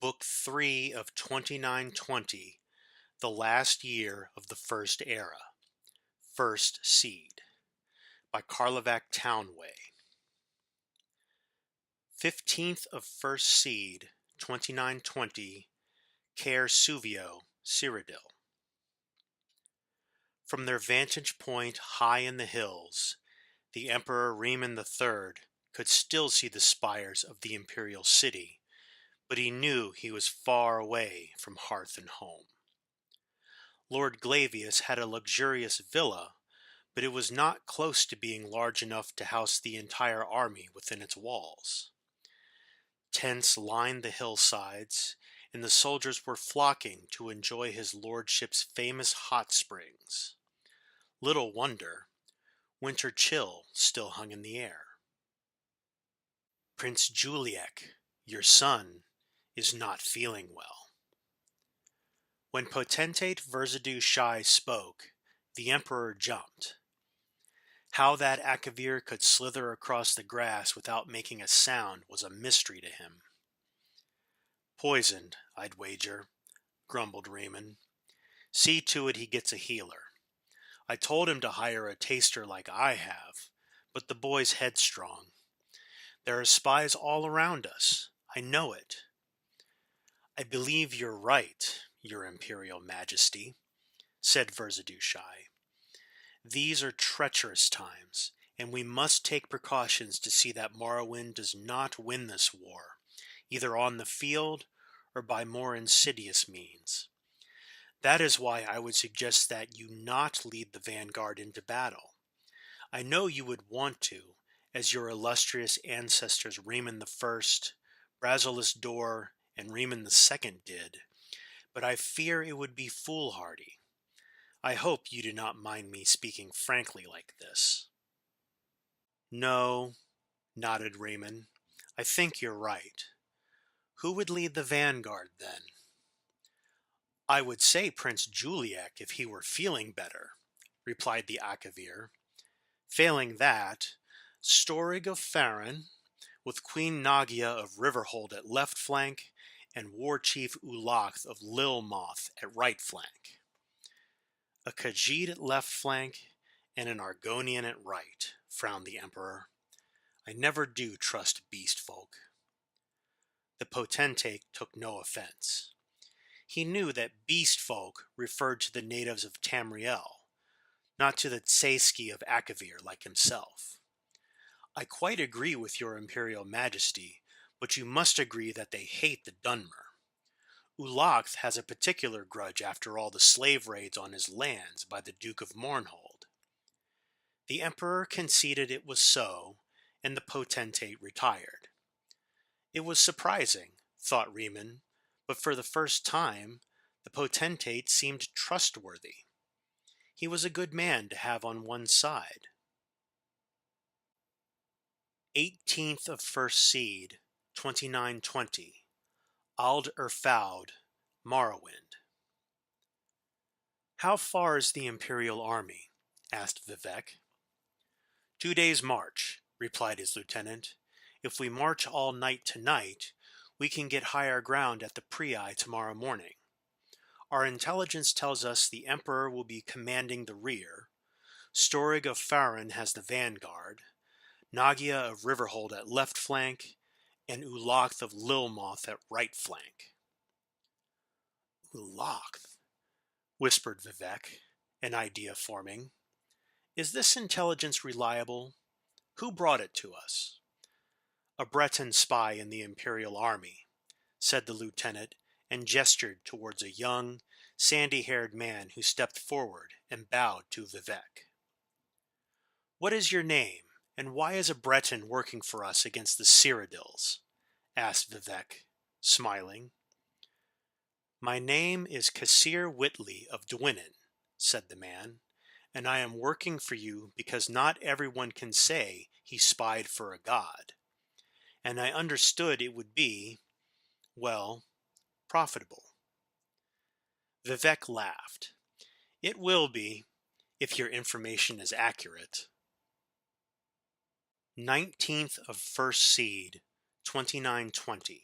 Book 3 of 2920, The Last Year of the First Era, First Seed, by Karlovac Townway. 15th of First Seed, 2920, Caer Suvio, Cyrodiil. From their vantage point high in the hills, the Emperor Riemann III could still see the spires of the imperial city, but he knew he was far away from hearth and home. Lord Glavius had a luxurious villa, but it was not close to being large enough to house the entire army within its walls. Tents lined the hillsides, and the soldiers were flocking to enjoy his lordship's famous hot springs. Little wonder, winter chill still hung in the air. Prince Juliek, your son, is not feeling well. When Potentate Verzidu Shai spoke, the emperor jumped. How that Akavir could slither across the grass without making a sound was a mystery to him. Poisoned, I'd wager, grumbled Riemann. See to it he gets a healer. I told him to hire a taster like I have, but the boy's headstrong. There are spies all around us. I know it. I believe you're right, your Imperial Majesty, said Verzidu Shai. These are treacherous times, and we must take precautions to see that Morrowind does not win this war, either on the field or by more insidious means. That is why I would suggest that you not lead the vanguard into battle. I know you would want to, as your illustrious ancestors Riemann I, Brazilis Dor, and Riemann II did, but I fear it would be foolhardy. I hope you do not mind me speaking frankly like this. No, nodded Riemann. I think you're right. Who would lead the vanguard, then? I would say Prince Juliek if he were feeling better, replied the Akavir. Failing that, Storig of Farron, with Queen Nagia of Riverhold at left flank, and War Chief Ulach of Lilmoth at right flank. A Khajiit at left flank, and an Argonian at right, frowned the Emperor. I never do trust beast folk. The potentate took no offense. He knew that beast folk referred to the natives of Tamriel, not to the Tsaisci of Akavir like himself. I quite agree with your Imperial Majesty, but you must agree that they hate the Dunmer. Ulach has a particular grudge after all the slave raids on his lands by the Duke of Mournhold. The Emperor conceded it was so, and the potentate retired. It was surprising, thought Riemann, but for the first time, the potentate seemed trustworthy. He was a good man to have on one's side. 18th of First Seed, 2920, Ald Erfaud, Morrowind. How far is the Imperial army? Asked Vivek. 2 days' march, replied his lieutenant. If we march all night tonight, we can get higher ground at the Prii tomorrow morning. Our intelligence tells us the Emperor will be commanding the rear, Storig of Farron has the vanguard, Nagia of Riverhold at left flank, and Ulach of Lilmoth at right flank. Ulach, whispered Vivek, an idea forming. Is this intelligence reliable? Who brought it to us? A Breton spy in the Imperial Army, said the lieutenant, and gestured towards a young, sandy-haired man who stepped forward and bowed to Vivek. What is your name, and why is a Breton working for us against the Cyrodiils? Asked Vivek, smiling. My name is Kassir Whitley of Dwinnen, said the man, and I am working for you because not everyone can say he spied for a god. And I understood it would be, well, profitable. Vivek laughed. It will be, if your information is accurate. 19th of First Seed, 2920,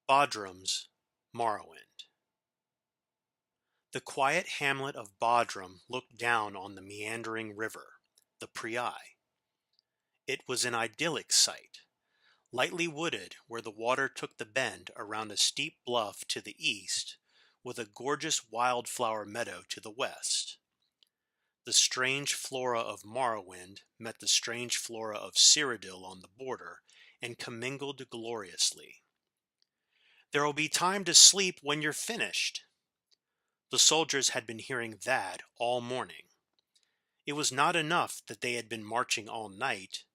Bodrum's Morrowind. The quiet hamlet of Bodrum looked down on the meandering river, the Priai. It was an idyllic sight, lightly wooded where the water took the bend around a steep bluff to the east, with a gorgeous wildflower meadow to the west. The strange flora of Morrowind met the strange flora of Cyrodiil on the border and commingled gloriously. "There will be time to sleep when you're finished." The soldiers had been hearing that all morning. It was not enough that they had been marching all night.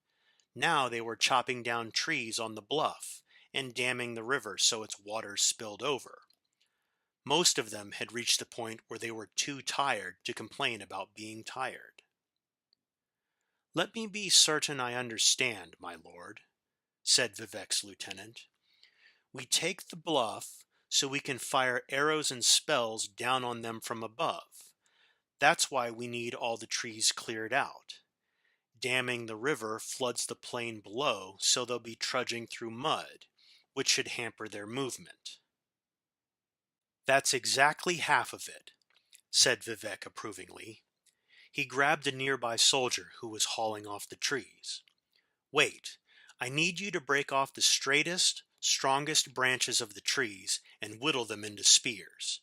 Now they were chopping down trees on the bluff and damming the river so its waters spilled over. Most of them had reached the point where they were too tired to complain about being tired. "Let me be certain I understand, my lord," said Vivek's lieutenant. "We take the bluff so we can fire arrows and spells down on them from above. That's why we need all the trees cleared out. Damming the river floods the plain below, so they'll be trudging through mud, which should hamper their movement." "That's exactly half of it," said Vivek approvingly. He grabbed a nearby soldier who was hauling off the trees. "Wait, I need you to break off the straightest, strongest branches of the trees and whittle them into spears.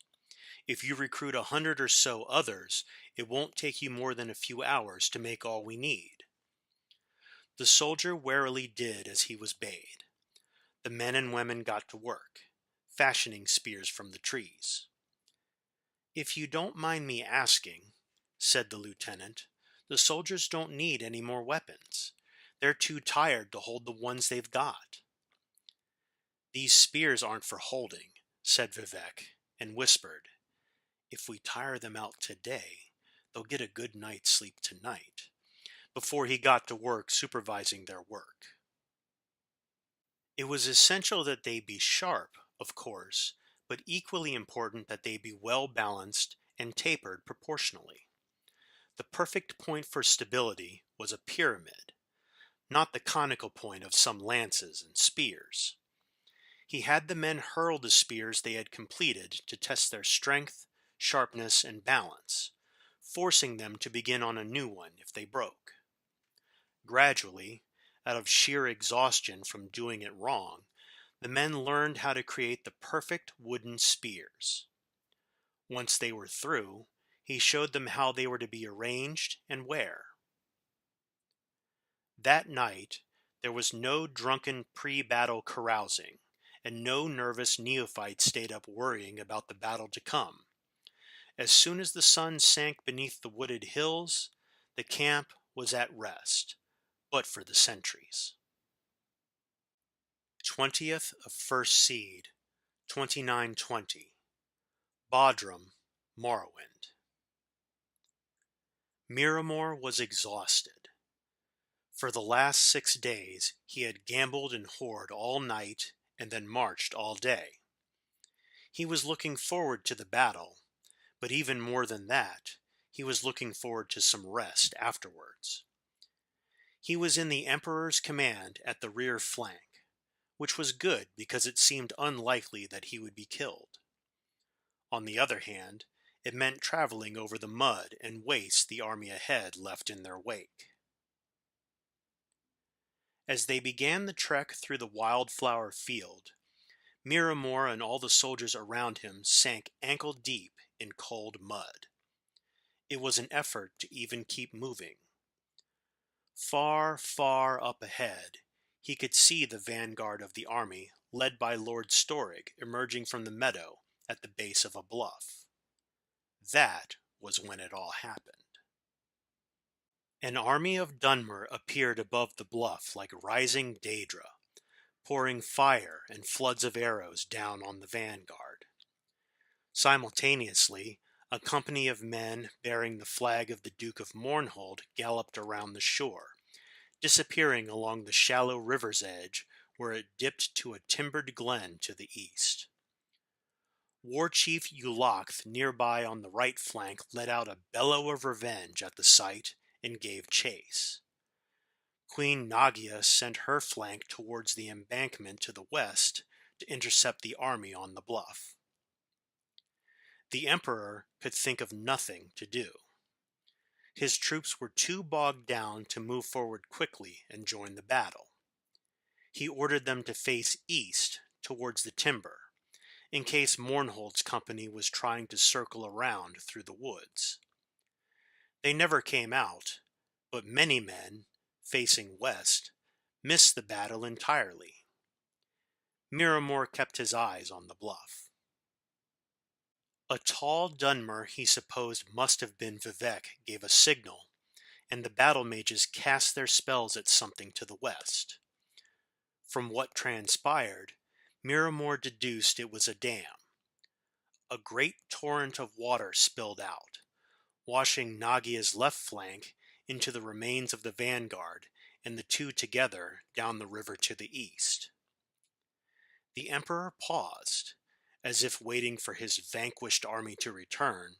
If you recruit 100 or so others, it won't take you more than a few hours to make all we need." The soldier warily did as he was bade. The men and women got to work, fashioning spears from the trees. "If you don't mind me asking," said the lieutenant, "the soldiers don't need any more weapons. They're too tired to hold the ones they've got." "These spears aren't for holding," said Vivek, and whispered, "If we tire them out today, they'll get a good night's sleep tonight," before he got to work supervising their work. It was essential that they be sharp, of course, but equally important that they be well balanced and tapered proportionally. The perfect point for stability was a pyramid, not the conical point of some lances and spears. He had the men hurl the spears they had completed to test their strength, sharpness, and balance, forcing them to begin on a new one if they broke. Gradually, out of sheer exhaustion from doing it wrong, the men learned how to create the perfect wooden spears. Once they were through, he showed them how they were to be arranged and where. That night, there was no drunken pre-battle carousing, and no nervous neophyte stayed up worrying about the battle to come. As soon as the sun sank beneath the wooded hills, the camp was at rest, but for the sentries. 20th of First Seed, 2920. Bodrum, Morrowind. Miramor was exhausted. For the last 6 days, he had gambled and whored all night and then marched all day. He was looking forward to the battle, but even more than that, he was looking forward to some rest afterwards. He was in the Emperor's command at the rear flank, which was good because it seemed unlikely that he would be killed. On the other hand, it meant traveling over the mud and waste the army ahead left in their wake. As they began the trek through the wildflower field, Miramor and all the soldiers around him sank ankle-deep in cold mud. It was an effort to even keep moving. Far, far up ahead, he could see the vanguard of the army, led by Lord Storig, emerging from the meadow at the base of a bluff. That was when it all happened. An army of Dunmer appeared above the bluff like rising Daedra, pouring fire and floods of arrows down on the vanguard. Simultaneously, a company of men bearing the flag of the Duke of Mournhold galloped around the shore, disappearing along the shallow river's edge where it dipped to a timbered glen to the east. War Chief Ulachth nearby on the right flank let out a bellow of revenge at the sight and gave chase. Queen Nagia sent her flank towards the embankment to the west to intercept the army on the bluff. The emperor could think of nothing to do. His troops were too bogged down to move forward quickly and join the battle. He ordered them to face east towards the timber, in case Mournhold's company was trying to circle around through the woods. They never came out, but many men, facing west, missed the battle entirely. Miramor kept his eyes on the bluff. A tall Dunmer he supposed must have been Vivek gave a signal, and the battle mages cast their spells at something to the west. From what transpired, Miramor deduced it was a dam. A great torrent of water spilled out, washing Nagia's left flank into the remains of the vanguard and the two together down the river to the east. The emperor paused, as if waiting for his vanquished army to return,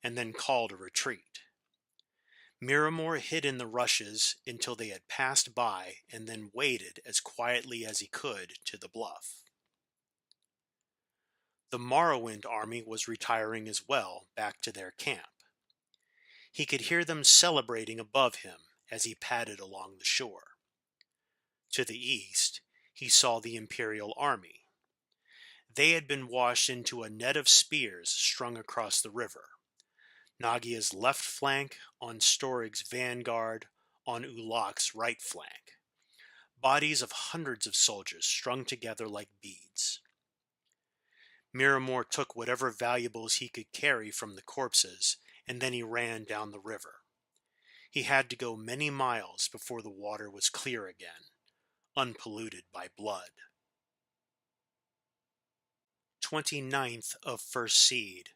and then called a retreat. Miramor hid in the rushes until they had passed by and then waded as quietly as he could to the bluff. The Morrowind army was retiring as well, back to their camp. He could hear them celebrating above him as he padded along the shore. To the east, he saw the Imperial army. They had been washed into a net of spears strung across the river. Nagia's left flank on Storig's vanguard on Ulak's right flank. Bodies of hundreds of soldiers strung together like beads. Miramor took whatever valuables he could carry from the corpses, and then he ran down the river. He had to go many miles before the water was clear again, unpolluted by blood. 29th of First Seed,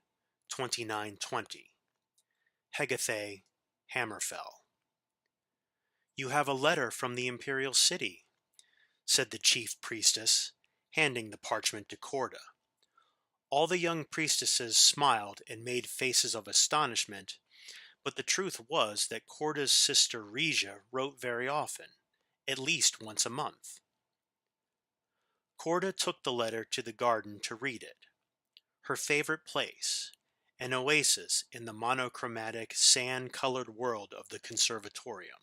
2920. Hegathay, Hammerfell. "You have a letter from the Imperial City," said the chief priestess, handing the parchment to Corda. All the young priestesses smiled and made faces of astonishment, but the truth was that Corda's sister Regia wrote very often, at least once a month. Corda took the letter to the garden to read it. Her favorite place, an oasis in the monochromatic, sand-colored world of the conservatorium.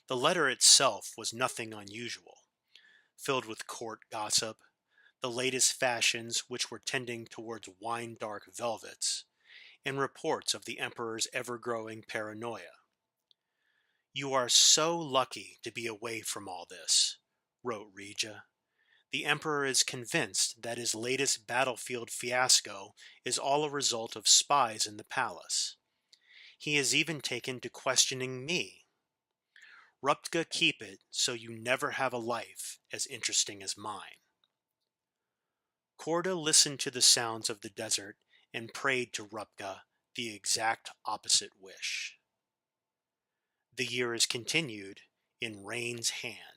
The letter itself was nothing unusual, filled with court gossip, the latest fashions which were tending towards wine-dark velvets, and reports of the Emperor's ever-growing paranoia. "You are so lucky to be away from all this," wrote Regia. "The Emperor is convinced that his latest battlefield fiasco is all a result of spies in the palace. He has even taken to questioning me. Ruptga, keep it so you never have a life as interesting as mine." Corda listened to the sounds of the desert and prayed to Ruptga the exact opposite wish. The year is continued in Rain's hand.